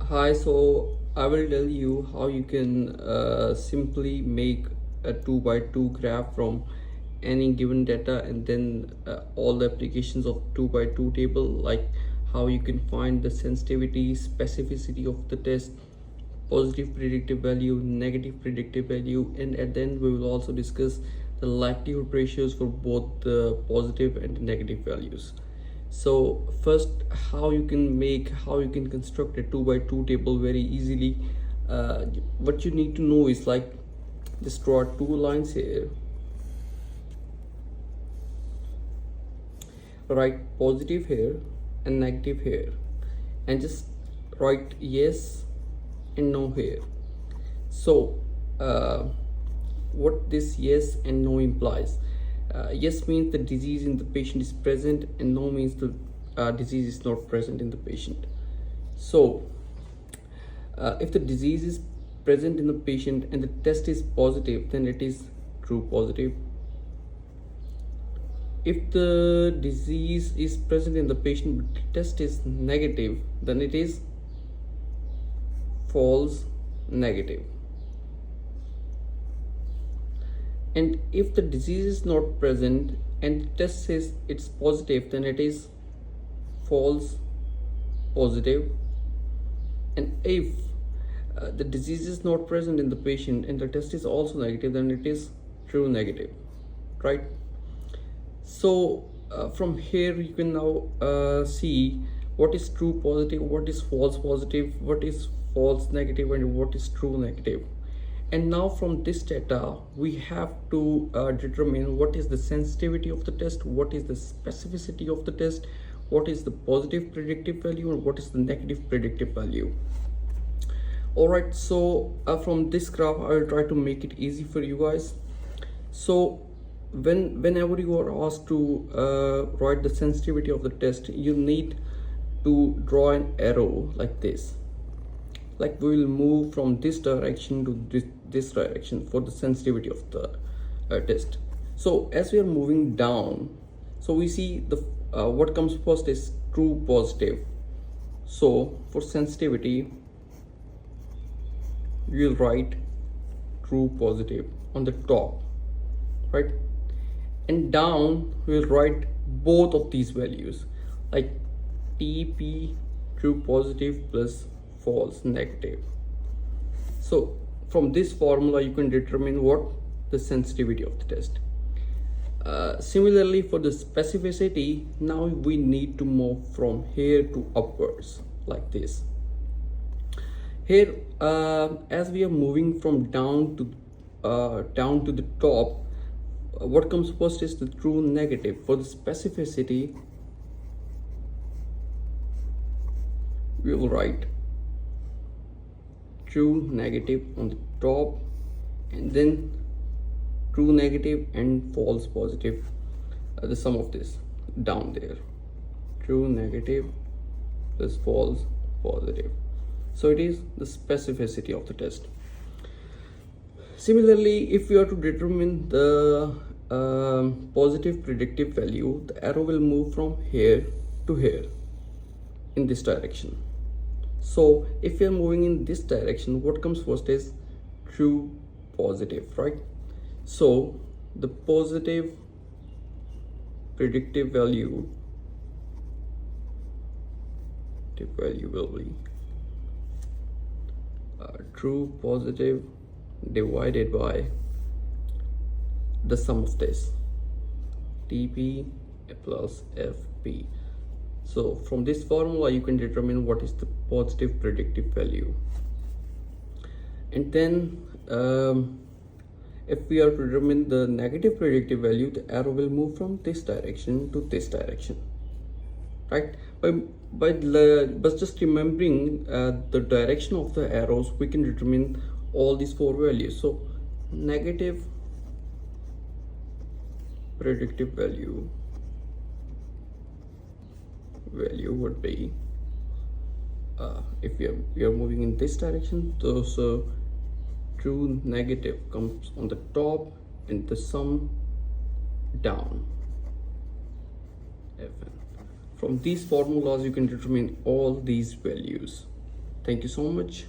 Hi, so I will tell you how you can simply make a 2 by 2 graph from any given data, and then all the applications of 2 by 2 table, like how you can find the sensitivity, specificity of the test, positive predictive value, negative predictive value, and at the end we will also discuss the likelihood ratios for both the positive and negative values. So first, how you can construct a 2 by 2 table very easily. What you need to know is, like, just draw two lines here, write positive here and negative here, and just write yes and no here. So what this yes and no implies: yes means the disease in the patient is present, and no means the disease is not present in the patient. So if the disease is present in the patient and the test is positive, then it is true positive. If the disease is present in the patient but the test is negative, then it is false negative. And if the disease is not present and the test says it's positive, then it is false positive. And if the disease is not present in the patient and the test is also negative, then it is true negative, right? So from here you can now see what is true positive, what is false positive, what is false negative, and what is true negative. And now from this data we have to determine what is the sensitivity of the test, what is the specificity of the test, what is the positive predictive value, and what is the negative predictive value. Alright, so from this graph I will try to make it easy for you guys. So whenever you are asked to write the sensitivity of the test, you need to draw an arrow like this. Like, we will move from this direction to this direction for the sensitivity of the test. So as we are moving down, so we see the what comes first is true positive. So for sensitivity we will write true positive on the top, right? And down we will write both of these values, like TP true positive plus false negative. So from this formula you can determine what the sensitivity of the test. Similarly, for the specificity, now we need to move from here to upwards like this. Here as we are moving from down to the top, what comes first is the true negative. For the specificity we will write true negative on the top, and then true negative and false positive, the sum of this down there, true negative plus false positive. So it is the specificity of the test. Similarly, if we are to determine the positive predictive value, the arrow will move from here to here in this direction. So if we are moving in this direction, what comes first is true positive, right? So the positive predictive value will be true positive divided by the sum of this, TP plus FP. So from this formula you can determine what is the positive predictive value. And then if we are to determine the negative predictive value, the arrow will move from this direction to this direction, right? But just remembering the direction of the arrows, we can determine all these four values. So negative predictive value would be, if we are moving in this direction, so true negative comes on the top and the sum down, Fn. From these formulas you can determine all these values. Thank you so much.